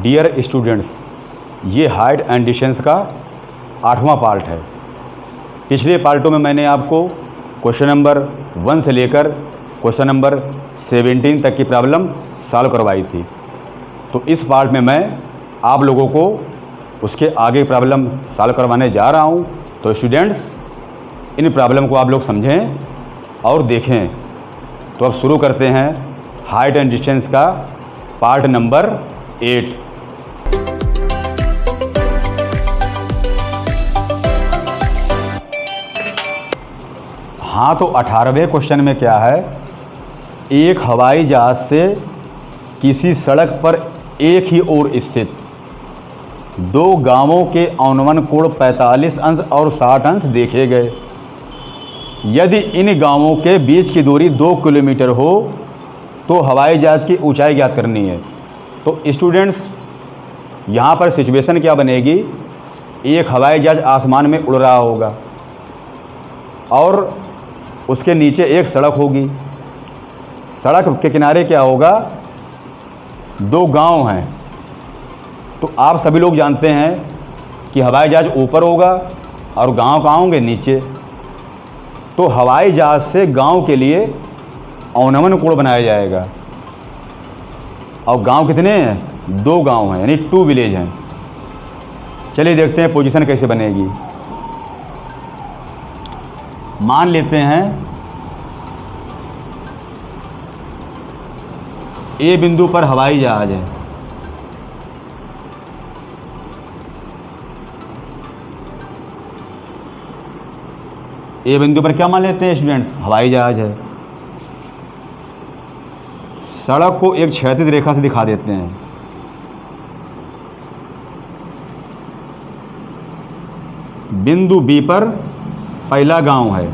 Dear students, ये height and distance का 8वां part है। पिछले पार्टों में मैंने आपको क्वेश्चन नंबर 1 से लेकर क्वेश्चन नंबर 17 तक की प्रॉब्लम सॉल्व करवाई थी। तो इस पार्ट में मैं आप लोगों को उसके आगे प्रॉब्लम सॉल्व करवाने जा रहा हूँ। तो स्टूडेंट्स, इन प्रॉब्लम को आप लोग समझें और देखें। तो अब शुरू करते हैं हाइट एंड डिस्टेंस का पार्ट नंबर 8। हाँ, तो 18वें क्वेश्चन में क्या है, एक हवाई जहाज से किसी सड़क पर एक ही ओर स्थित दो गांवों के औनवन कोण 45 अंश और 60 अंश देखे गए। यदि इन गांवों के बीच की दूरी 2 किलोमीटर हो तो हवाई जहाज की ऊंचाई ज्ञात करनी है। तो स्टूडेंट्स, यहाँ पर सिचुएशन क्या बनेगी, एक हवाई जहाज आसमान में उड़ रहा होगा और उसके नीचे एक सड़क होगी। सड़क के किनारे क्या होगा, 2 गांव हैं। तो आप सभी लोग जानते हैं कि हवाई जहाज ऊपर होगा और गांव कहाँ होंगे, नीचे। तो हवाई जहाज से गांव के लिए औनवन कोण बनाया जाएगा। और गांव कितने हैं, 2 गांव हैं, यानी 2 विलेज हैं। चलिए देखते हैं पोजीशन कैसे बनेगी। मान लेते हैं ए बिंदु पर हवाई जहाज है। ए बिंदु पर क्या मान लेते हैं स्टूडेंट्स, हवाई जहाज है। सड़क को एक क्षैतिज रेखा से दिखा देते हैं। बिंदु बी पर पहला गांव है,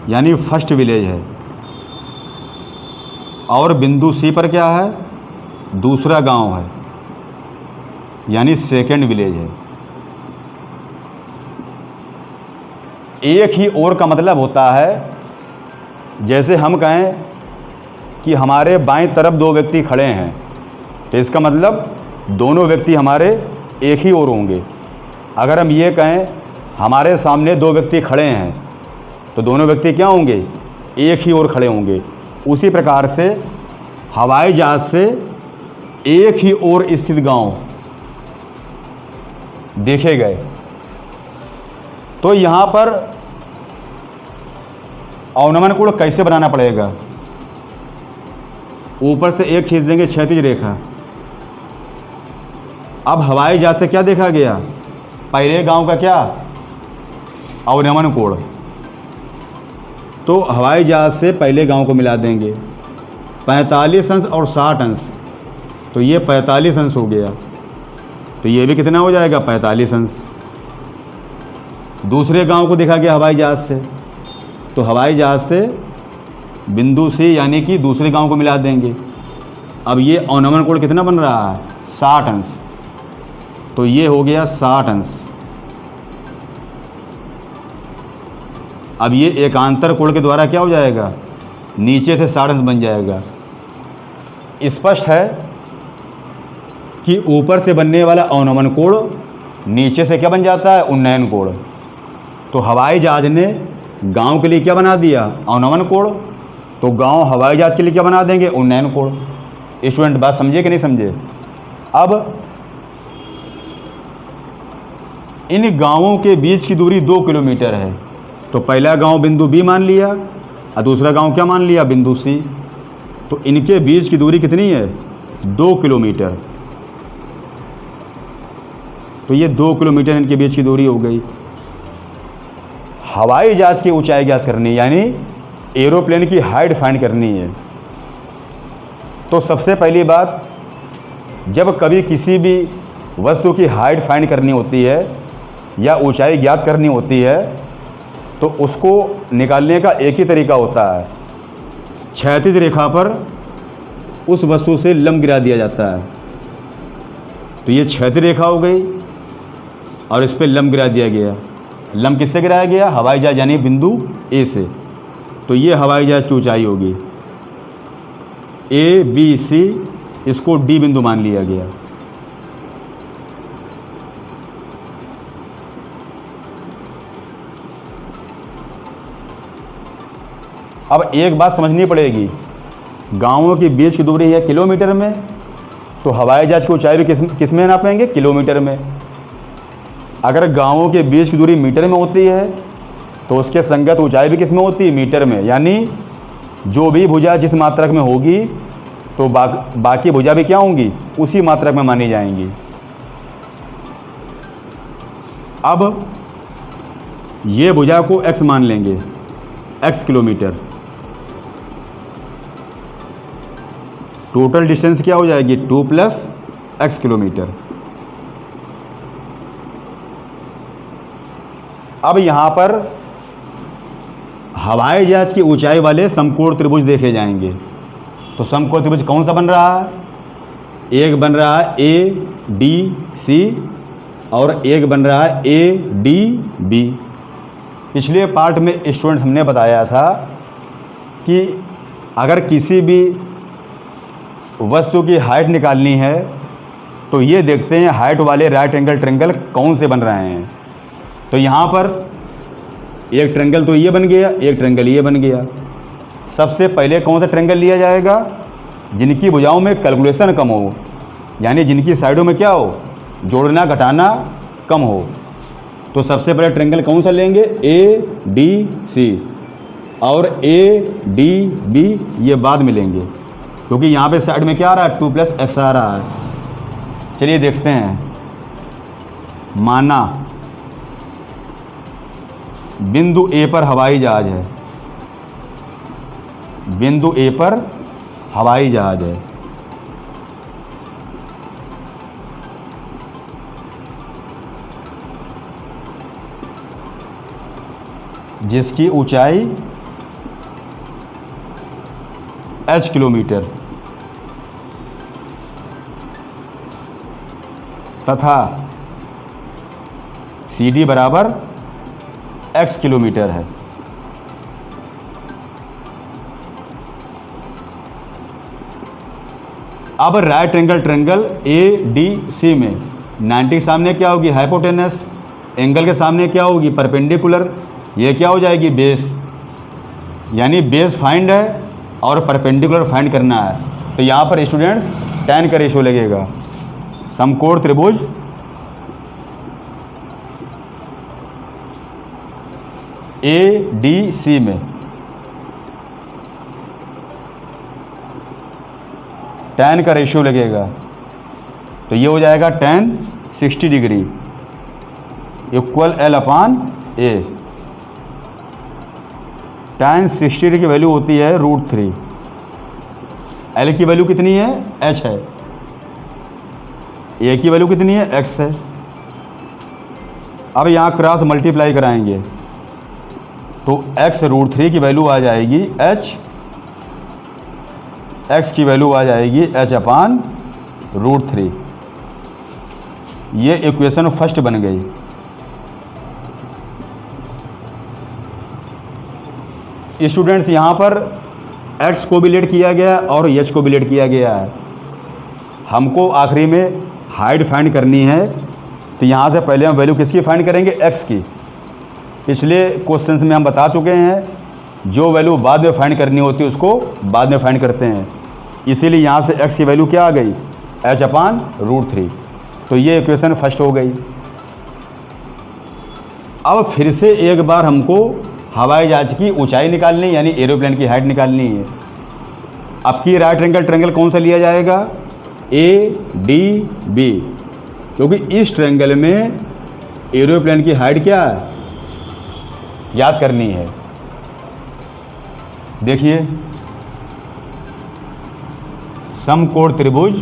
यानी फर्स्ट विलेज है। और बिंदु सी पर क्या है, दूसरा गांव है, यानी सेकंड विलेज है। एक ही ओर का मतलब होता है, जैसे हम कहें कि हमारे बाईं तरफ 2 व्यक्ति खड़े हैं, तो इसका मतलब दोनों व्यक्ति हमारे एक ही ओर होंगे। अगर हम ये कहें हमारे सामने 2 व्यक्ति खड़े हैं, तो दोनों व्यक्ति क्या होंगे, एक ही ओर खड़े होंगे। उसी प्रकार से हवाई जहाज से एक ही ओर स्थित गांव देखे गए। तो यहाँ पर औनवन कोण कैसे बनाना पड़ेगा, ऊपर से एक खींच देंगे क्षैतिज रेखा। अब हवाई जहाज से क्या देखा गया, पहले गांव का क्या, औनवन कोण। तो हवाई जहाज से पहले गांव को मिला देंगे, 45 अंश और 60 अंश, तो ये 45 अंश हो गया। तो ये भी कितना हो जाएगा, 45 अंश। दूसरे गांव को देखा गया हवाई जहाज से, तो हवाई जहाज से बिंदु सी यानी कि दूसरे गांव को मिला देंगे। अब ये औनवन कोण कितना बन रहा है, 60 अंश, तो ये हो गया 60 अंश। अब ये एकांतर कोण के द्वारा क्या हो जाएगा, नीचे से 60 अंश बन जाएगा। स्पष्ट है कि ऊपर से बनने वाला औनवन कोण नीचे से क्या बन जाता है, उन्नयन कोण। तो हवाई जहाज ने गांव के लिए क्या बना दिया, औनवन कोण। तो गांव हवाई जहाज के लिए क्या बना देंगे, उन्नयन कोण। स्टूडेंट बात समझे कि नहीं समझे। अब इन गांवों के बीच की दूरी 2 किलोमीटर है। तो पहला गांव बिंदु बी मान लिया और दूसरा गांव क्या मान लिया, बिंदु सी। तो इनके बीच की दूरी कितनी है, 2 किलोमीटर। तो ये 2 किलोमीटर इनके बीच की दूरी हो गई। हवाई जहाज की ऊंचाई ज्ञात करनी है, यानी एरोप्लेन की हाइट फाइंड करनी है। तो सबसे पहली बात, जब कभी किसी भी वस्तु की हाइट फाइंड करनी होती है या ऊंचाई ज्ञात करनी होती है, तो उसको निकालने का एक ही तरीका होता है, क्षैतिज रेखा पर उस वस्तु से लंब गिरा दिया जाता है। तो ये क्षैतिज रेखा हो गई और इस पर लंब गिरा दिया गया। लंब किससे गिराया गया, हवाई जहाज यानी बिंदु ए से। तो ये हवाई जहाज की ऊंचाई होगी। A B C इसको डी बिंदु मान लिया गया। अब एक बात समझनी पड़ेगी, गांवों के बीच की दूरी है किलोमीटर में, तो हवाई जहाज की ऊंचाई भी किस में नापेंगे? किलोमीटर में। अगर गांवों के बीच की दूरी मीटर में होती है तो उसके संगत ऊंचाई भी किस में होती है? मीटर में। यानी जो भी भुजा जिस मात्रक में होगी तो बाकी भुजा भी क्या होंगी? उसी मात्रक में मानी जाएंगी। अब ये भुजा को x मान लेंगे, x किलोमीटर। टोटल डिस्टेंस क्या हो जाएगी? 2 + x किलोमीटर। अब यहाँ पर हवाई जहाज की ऊंचाई वाले समकोण त्रिभुज देखे जाएंगे। तो समकोण त्रिभुज कौन सा बन रहा है? एक बन रहा है ADC और एक बन रहा है ADB। पिछले पार्ट में स्टूडेंट्स हमने बताया था कि अगर किसी भी वस्तु की हाइट निकालनी है तो ये देखते हैं हाइट वाले राइट एंगल ट्रायंगल कौन से बन रहे हैं। तो यहाँ पर एक ट्रायंगल तो ये बन गया, एक ट्रायंगल ये बन गया। सबसे पहले कौन सा ट्रायंगल लिया जाएगा? जिनकी भुजाओं में कैलकुलेशन कम हो, यानी जिनकी साइडों में क्या हो? जोड़ना घटाना कम हो। तो सबसे पहले ट्रायंगल कौन सा लेंगे? ADC और ADB ये बाद में लेंगे, क्योंकि यहाँ पे साइड में क्या आ रहा है? 2 + x आ रहा है। चलिए देखते हैं। माना बिंदु A पर हवाई जहाज है, बिंदु A पर हवाई जहाज है। जिसकी ऊंचाई h किलोमीटर तथा CD बराबर x किलोमीटर है। अब राइट एंगल ट्रायंगल ADC में 90 के सामने क्या होगी? हाइपोटेनस। एंगल के सामने क्या होगी? परपेंडिकुलर। ये क्या हो जाएगी? बेस। यानी बेस फाइंड है और परपेंडिकुलर फाइंड करना है। तो यहाँ पर स्टूडेंट tan का रेशियो लगेगा। समकोण त्रिभुज ADC में tan का रेशियो लगेगा, तो ये हो जाएगा tan 60 degree equal L/A। tan 60 degree की वैल्यू होती है √3। L की वैल्यू कितनी है? h है। A की वैल्यू कितनी है? x है। अब यहाँ क्रॉस मल्टीप्लाई कराएंगे तो x √3 की वैल्यू आ जाएगी h, x की वैल्यू आ जाएगी h/√3। ये इक्वेशन फर्स्ट बन गई। स्टूडेंट्स यहाँ पर x को भी लेट किया गया और h को भी लेट किया गया है। हमको आखिरी में हाइट फाइंड करनी है, तो यहाँ से पहले हम वैल्यू किसकी फाइंड करेंगे? x की। पिछले क्वेश्चंस में हम बता चुके हैं जो वैल्यू बाद में फाइंड करनी होती है उसको बाद में फाइंड करते हैं। इसीलिए यहाँ से x की वैल्यू क्या आ गई? h/√3। तो ये इक्वेशन फर्स्ट हो गई। अब फिर से एक बार हमको हवाई जहाज की ऊंचाई निकालनी है, यानी एरोप्लेन की हाइट निकालनी है। अब की राइट एंगल ट्रायंगल कौन सा लिया जाएगा? ADB, क्योंकि इस ट्रायंगल में एरोप्लेन की हाइट क्या है? याद करनी है। देखिए समकोण त्रिभुज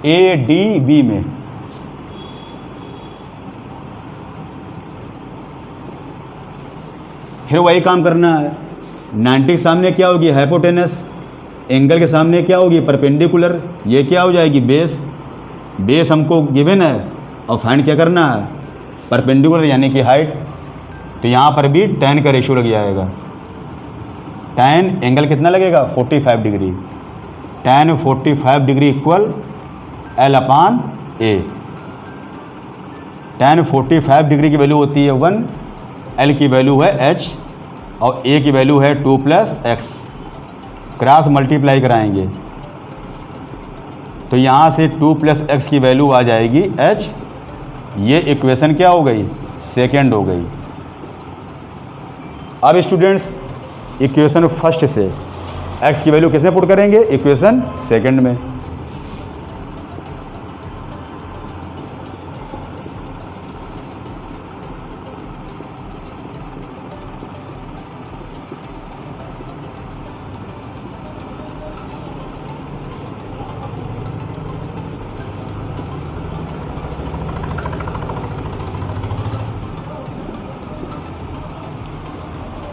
ADB में फिर वही काम करना है। 90 के सामने क्या होगी? हाइपोटेनस। एंगल के सामने क्या होगी? परपेंडिकुलर। ये क्या हो जाएगी? बेस। बेस हमको गिवन है और फाइंड क्या करना है? परपेंडिकुलर यानी कि हाइट। तो यहाँ पर भी tan का रेशियो लग जाएगा। tan एंगल कितना लगेगा 45 degree, tan 45 degree equal L/A। tan 45 degree की वैल्यू होती है 1, L की वैल्यू है h और A की वैल्यू है 2 + x। क्रॉस मल्टीप्लाई कराएंगे तो यहाँ से 2 + x की वैल्यू आ जाएगी h। ये इक्वेशन क्या हो गई, सेकेंड हो गई। अब स्टूडेंट्स इक्वेशन फर्स्ट से x की वैल्यू किसमें पुट करेंगे, इक्वेशन सेकेंड में।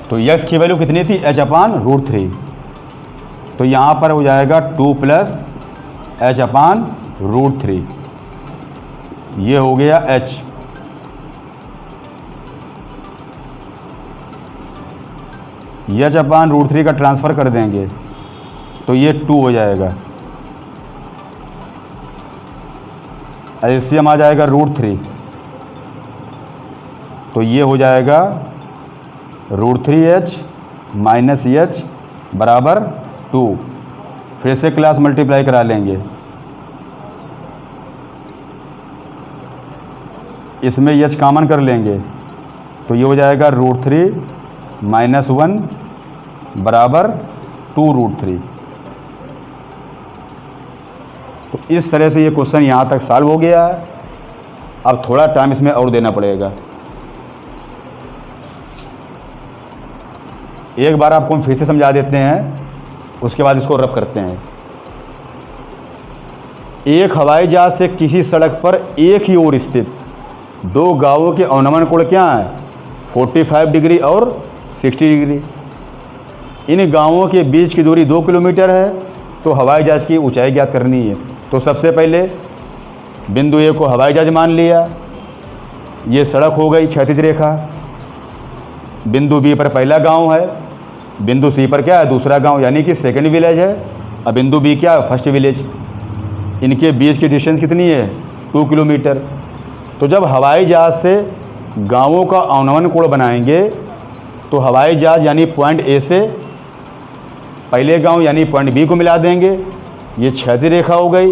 तो x की वैल्यू कितनी थी, h/√3। तो यहाँ पर हो जाएगा 2 + h/√3। ये हो गया h। ये h/√3 का ट्रांसफ़र कर देंगे तो ये 2 हो जाएगा। एलसीएम आ जाएगा √3, तो ये हो जाएगा √3h - h बराबर 2। फिर से क्लास मल्टीप्लाई करा लेंगे। इसमें h कॉमन कर लेंगे तो ये हो जाएगा √3 - 1 बराबर 2√3। तो इस तरह से ये क्वेश्चन यहाँ तक सॉल्व हो गया है। अब थोड़ा टाइम इसमें और देना पड़ेगा। एक बार आपको हम फिर से समझा देते हैं, उसके बाद इसको रब करते हैं। एक हवाई जहाज से किसी सड़क पर एक ही ओर स्थित दो गांवों के अवनमन कोण क्या है, 45 डिग्री और 60 डिग्री। इन गांवों के बीच की दूरी 2 किलोमीटर है, तो हवाई जहाज की ऊंचाई ज्ञात करनी है। तो सबसे पहले बिंदु ए को हवाई जहाज मान लिया, ये सड़क हो गई क्षैतिज रेखा। बिंदु बी पर पहला गांव है, बिंदु सी पर क्या है, दूसरा गांव, यानी कि सेकंड विलेज है। अब बिंदु बी क्या है, फर्स्ट विलेज। इनके बीच की डिस्टेंस कितनी है, 2 किलोमीटर। तो जब हवाई जहाज से गांवों का अवनमन कोण बनाएंगे तो हवाई जहाज यानी पॉइंट ए से पहले गांव यानी पॉइंट बी को मिला देंगे। ये क्षैतिज रेखा हो गई,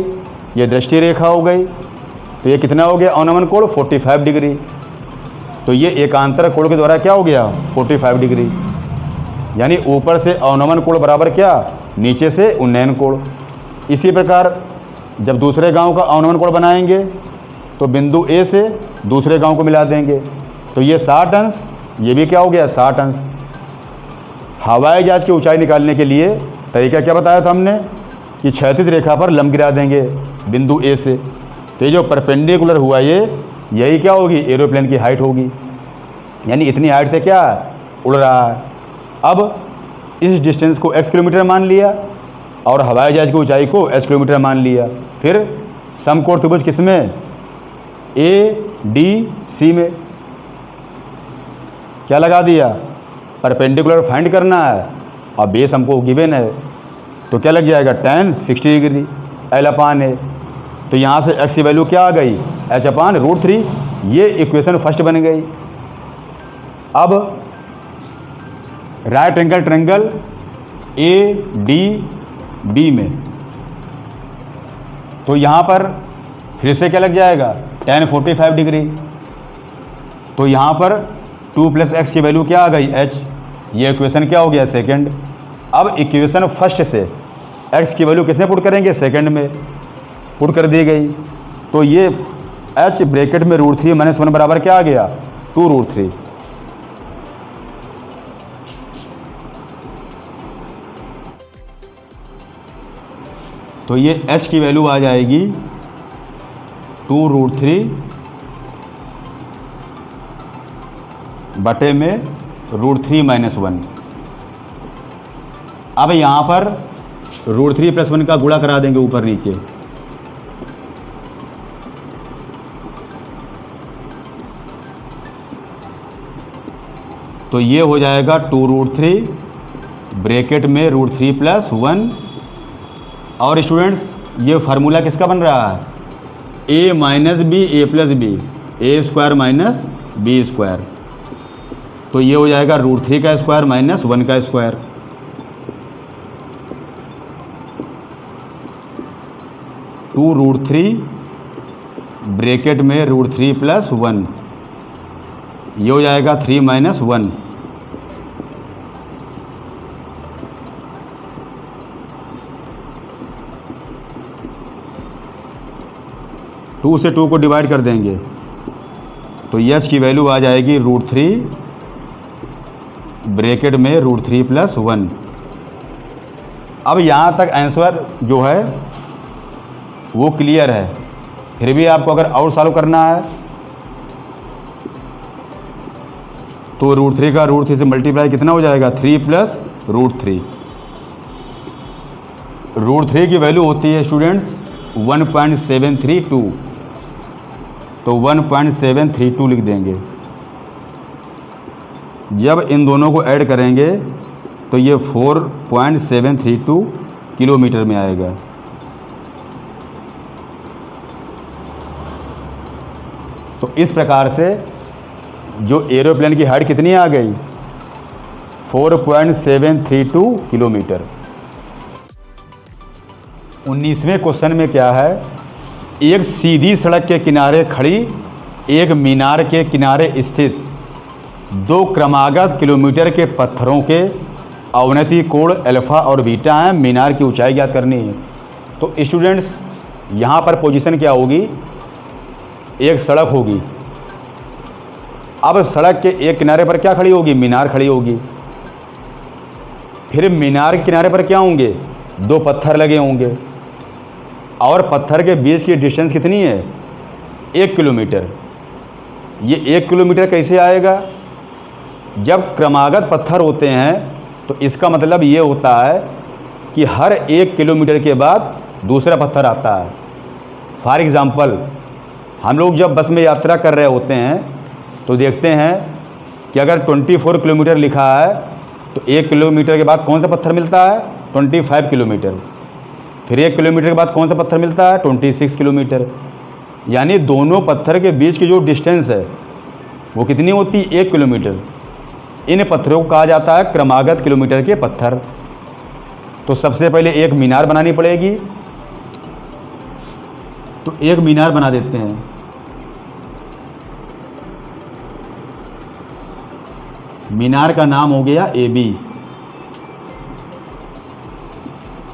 ये दृष्टि रेखा हो गई। तो ये कितना हो गया अवनमन कोण, 45 डिग्री। तो ये एकांतर कोण के द्वारा क्या हो गया, 45 डिग्री। यानी ऊपर से अवनमन कोण बराबर क्या, नीचे से उन्नयन कोण। इसी प्रकार जब दूसरे गांव का अवनमन कोण बनाएंगे तो बिंदु ए से दूसरे गांव को मिला देंगे। तो ये 60 अंश, ये भी क्या हो गया 60 अंश। हवाई जहाज की ऊंचाई निकालने के लिए तरीका क्या बताया था हमने कि क्षैतिज रेखा पर लंब गिरा देंगे बिंदु ए से। तो ये जो परपेंडिकुलर हुआ ये, यही क्या होगी, एरोप्लेन की हाइट होगी। यानी इतनी हाइट से क्या उड़ रहा है। अब इस डिस्टेंस को x किलोमीटर मान लिया और हवाई जहाज की ऊंचाई को h किलोमीटर मान लिया। फिर समकोण त्रिभुज किसमें, ADC में क्या लगा दिया, परपेंडिकुलर फाइंड करना है और बेस हमको गिवन है। तो क्या लग जाएगा, tan 60 डिग्री L/A। तो यहाँ से x की वैल्यू क्या आ गई, h/√3। ये इक्वेशन फर्स्ट बन गई। अब राइट एंगल ट्रायंगल ADB में तो यहाँ पर फिर से क्या लग जाएगा, tan 45 डिग्री। तो यहाँ पर 2 + x की वैल्यू क्या आ गई, h। ये इक्वेशन क्या हो गया, सेकंड। अब इक्वेशन फर्स्ट से x की वैल्यू किसमें पुट करेंगे, सेकंड में पुट कर दी गई। तो ये h ब्रैकेट में √3 - 1 बराबर क्या आ गया, 2√3। तो ये h की वैल्यू आ जाएगी 2√3 बटे में √3 - 1। अब यहाँ पर √3 + 1 का गुणा करा देंगे ऊपर नीचे। तो ये हो जाएगा 2√3 ब्रैकेट में √3+1। और स्टूडेंट्स ये फार्मूला किसका बन रहा है, a minus B A plus B, A square minus B square. तो ये हो जाएगा √3 का स्क्वायर माइनस 1 का स्क्वायर। टू √3 ब्रैकेट में √3+1, ये हो जाएगा 3 - 1। टू से 2 को डिवाइड कर देंगे तो h की वैल्यू आ जाएगी √3 ब्रैकेट में √3+1। अब यहाँ तक आंसर जो है वो क्लियर है। फिर भी आपको अगर और सॉल्व करना है तो √3 का √3 से मल्टीप्लाई कितना हो जाएगा, 3 + √3। √3 की वैल्यू होती है स्टूडेंट्स 1.732, तो 1.732 लिख देंगे। जब इन दोनों को ऐड करेंगे तो ये 4.732 किलोमीटर में आएगा। तो इस प्रकार से जो एरोप्लेन की हाइट कितनी आ गई, 4.732 किलोमीटर। 19वें क्वेश्चन में क्या है, एक सीधी सड़क के किनारे खड़ी एक मीनार के किनारे स्थित 2 क्रमागत किलोमीटर के पत्थरों के अवनति कोण अल्फ़ा और बीटा हैं। मीनार की ऊंचाई ज्ञात करनी है। तो स्टूडेंट्स यहाँ पर पोजीशन क्या होगी, एक सड़क होगी। अब सड़क के एक किनारे पर क्या खड़ी होगी, मीनार खड़ी होगी। फिर मीनार के किनारे पर क्या होंगे, 2 पत्थर लगे होंगे और पत्थर के बीच की डिस्टेंस कितनी है, 1 किलोमीटर। ये 1 किलोमीटर कैसे आएगा, जब क्रमागत पत्थर होते हैं तो इसका मतलब ये होता है कि हर 1 किलोमीटर के बाद दूसरा पत्थर आता है। फॉर एग्ज़ाम्पल हम लोग जब बस में यात्रा कर रहे होते हैं तो देखते हैं कि अगर 24 किलोमीटर लिखा है तो 1 किलोमीटर के बाद कौन सा पत्थर मिलता है, 25 किलोमीटर। फिर 1 किलोमीटर के बाद कौन सा पत्थर मिलता है, 26 किलोमीटर। यानी दोनों पत्थर के बीच की जो डिस्टेंस है वो कितनी होती है, 1 किलोमीटर। इन पत्थरों को कहा जाता है क्रमागत किलोमीटर के पत्थर। तो सबसे पहले एक मीनार बनानी पड़ेगी, तो एक मीनार बना देते हैं। मीनार का नाम हो गया AB,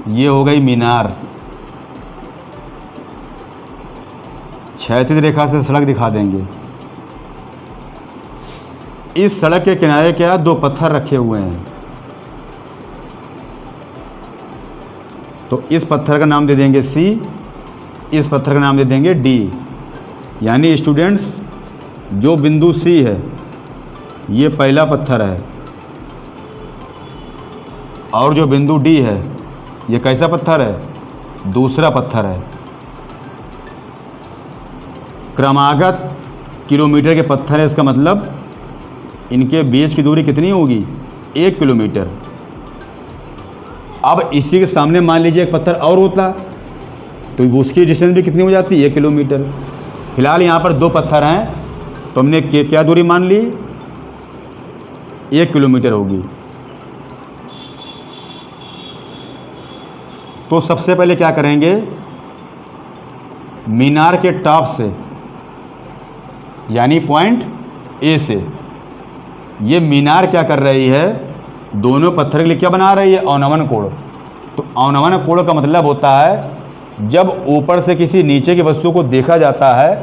ये हो गई मीनार। क्षैतिज रेखा से सड़क दिखा देंगे। इस सड़क के किनारे क्या 2 पत्थर रखे हुए हैं, तो इस पत्थर का नाम दे देंगे C, इस पत्थर का नाम दे देंगे D। यानी स्टूडेंट्स जो बिंदु C है ये पहला पत्थर है और जो बिंदु D है ये कैसा पत्थर है, दूसरा पत्थर है। क्रमागत किलोमीटर के पत्थर है, इसका मतलब इनके बीच की दूरी कितनी होगी, 1 किलोमीटर। अब इसी के सामने मान लीजिए एक पत्थर और होता तो उसकी डिस्टेंस भी कितनी हो जाती, 1 किलोमीटर। फिलहाल यहाँ पर 2 पत्थर हैं तो हमने क्या दूरी मान ली, 1 किलोमीटर होगी। तो सबसे पहले क्या करेंगे, मीनार के टॉप से यानी पॉइंट A से ये मीनार क्या कर रही है, दोनों पत्थर के लिए क्या बना रही है, अवनमन कोण। तो अवनमन कोण का मतलब होता है जब ऊपर से किसी नीचे की वस्तु को देखा जाता है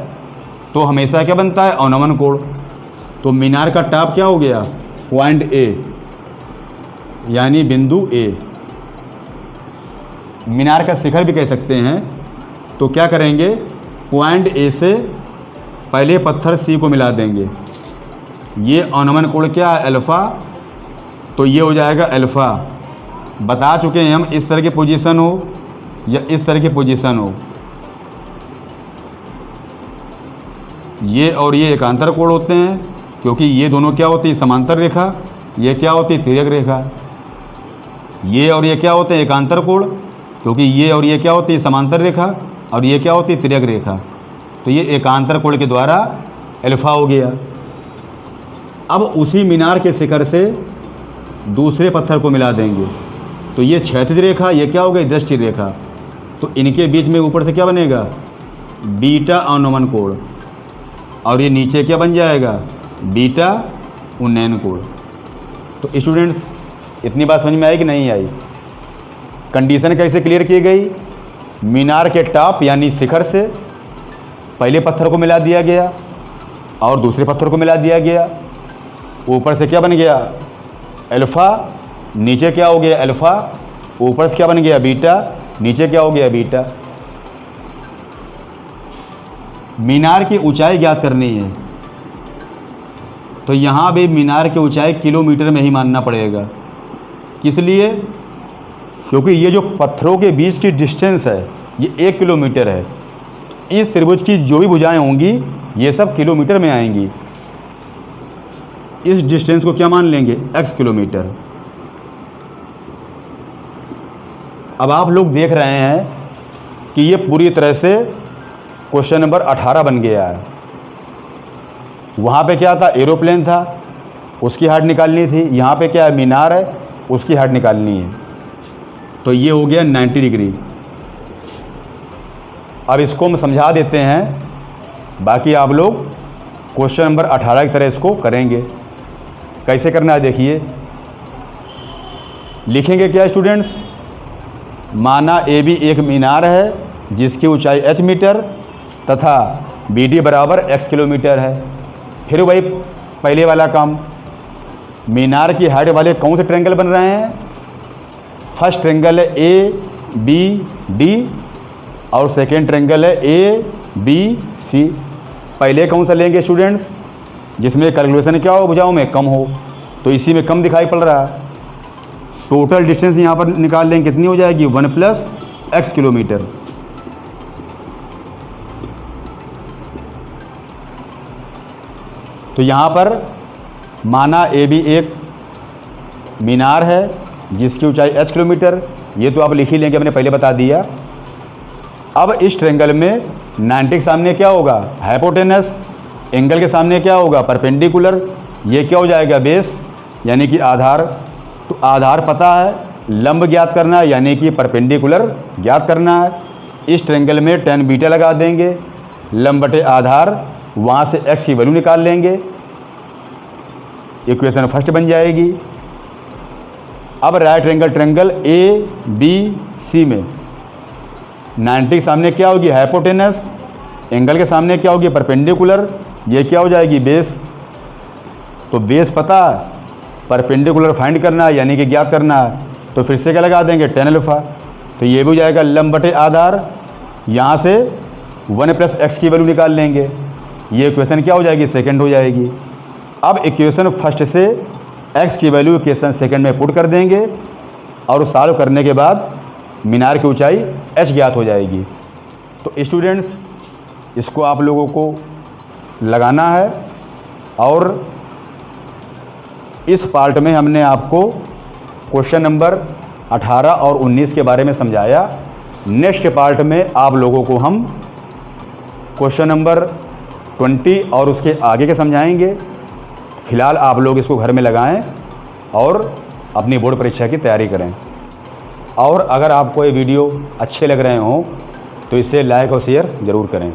तो हमेशा क्या बनता है, अवनमन कोण। तो मीनार का टॉप क्या हो गया, पॉइंट A यानी बिंदु A। मीनार का शिखर भी कह सकते हैं। तो क्या करेंगे, पॉइंट A से पहले पत्थर C को मिला देंगे। ये अवनमन कोण क्या है, अल्फ़ा, तो ये हो जाएगा अल्फ़ा। बता चुके हैं हम, इस तरह की पोजीशन हो या इस तरह की पोजीशन हो, ये और ये एकांतर कोण होते हैं क्योंकि ये दोनों क्या होती है, समांतर रेखा, ये क्या होती है, तिर्यक रेखा। ये और ये क्या होते हैं, एकांतर कोण, क्योंकि ये और ये क्या होती है, समांतर रेखा, और ये क्या होती है, तिर्यक रेखा। तो ये एकांतर कोण के द्वारा अल्फा हो गया। अब उसी मीनार के शिखर से दूसरे पत्थर को मिला देंगे, तो ये क्षैतिज रेखा, ये क्या हो गई, दृष्टि रेखा। तो इनके बीच में ऊपर से क्या बनेगा, बीटा अवनमन कोण, और ये नीचे क्या बन जाएगा, बीटा उन्नयन कोण। तो स्टूडेंट्स, इतनी बात समझ में आई कि नहीं आई? कंडीशन कैसे क्लियर की गई, मीनार के टॉप यानी शिखर से पहले पत्थर को मिला दिया गया और दूसरे पत्थर को मिला दिया गया। ऊपर से क्या बन गया, अल्फ़ा, नीचे क्या हो गया, अल्फ़ा, ऊपर से क्या बन गया, बीटा, नीचे क्या हो गया, बीटा। मीनार की ऊंचाई ज्ञात करनी है, तो यहाँ भी मीनार की ऊंचाई किलोमीटर में ही मानना पड़ेगा। किस लिए? क्योंकि ये जो पत्थरों के बीच की डिस्टेंस है ये 1 किलोमीटर है। इस त्रिभुज की जो भी भुजाएं होंगी ये सब किलोमीटर में आएंगी। इस डिस्टेंस को क्या मान लेंगे, x किलोमीटर। अब आप लोग देख रहे हैं कि ये पूरी तरह से क्वेश्चन नंबर 18 बन गया है। वहाँ पे क्या था, एरोप्लेन था, उसकी हाइट निकालनी थी। यहाँ पे क्या है, मीनार है, उसकी हाइट निकालनी है। तो ये हो गया 90 डिग्री। अब इसको हम समझा देते हैं, बाकी आप लोग क्वेश्चन नंबर 18 की तरह इसको करेंगे। कैसे करना है देखिए, लिखेंगे क्या स्टूडेंट्स, माना ए बी एक मीनार है जिसकी ऊंचाई h मीटर तथा बी डी बराबर x किलोमीटर है। फिर वही पहले वाला काम, मीनार की हाइट वाले कौन से ट्रायंगल बन रहे हैं, फर्स्ट ट्रायंगल है ए बी डी और सेकेंड ट्रायंगल है ए बी सी। पहले कौन सा लेंगे स्टूडेंट्स, जिसमें कैलकुलेशन क्या हो, भुजाओं में कम हो, तो इसी में कम दिखाई पड़ रहा है। टोटल डिस्टेंस यहाँ पर निकाल लेंगे, कितनी हो जाएगी, 1 + x किलोमीटर। तो यहाँ पर माना ए बी एक मीनार है जिसकी ऊंचाई h किलोमीटर, ये तो आप लिख ही लेंगे, मैंने पहले बता दिया। अब इस ट्रायंगल में 90 के सामने क्या होगा, हाइपोटेनस, एंगल के सामने क्या होगा, परपेंडिकुलर, ये क्या हो जाएगा, बेस यानी कि आधार। तो आधार पता है, लंब ज्ञात करना है यानी कि परपेंडिकुलर ज्ञात करना है। इस ट्रायंगल में tan बीटा लगा देंगे, लंब बटे आधार, वहाँ से x की वैल्यू निकाल लेंगे, इक्वेशन फर्स्ट बन जाएगी। अब right angle triangle A B C में 90 के सामने क्या होगी, हाइपोटेनस, एंगल के सामने क्या होगी, परपेंडिकुलर, ये क्या हो जाएगी, बेस। तो बेस पता है, परपेंडिकुलर फाइंड करना है यानी कि ज्ञात करना है, तो फिर से क्या लगा देंगे, tan अल्फ़ा। तो ये भी हो जाएगा लंब बटे आधार, यहाँ से 1 + x की वैल्यू निकाल लेंगे, ये इक्वेशन क्या हो जाएगी, सेकंड हो जाएगी। अब इक्वेशन फर्स्ट से x की वैल्यू इक्वेशन सेकंड में पुट कर देंगे और सॉल्व करने के बाद मीनार की ऊंचाई h ज्ञात हो जाएगी। तो स्टूडेंट्स, इसको आप लोगों को लगाना है। और इस पार्ट में हमने आपको क्वेश्चन नंबर 18 और 19 के बारे में समझाया। नेक्स्ट पार्ट में आप लोगों को हम क्वेश्चन नंबर 20 और उसके आगे के समझाएंगे। फ़िलहाल आप लोग इसको घर में लगाएं और अपनी बोर्ड परीक्षा की तैयारी करें। और अगर आपको ये वीडियो अच्छे लग रहे हों तो इसे लाइक और शेयर ज़रूर करें।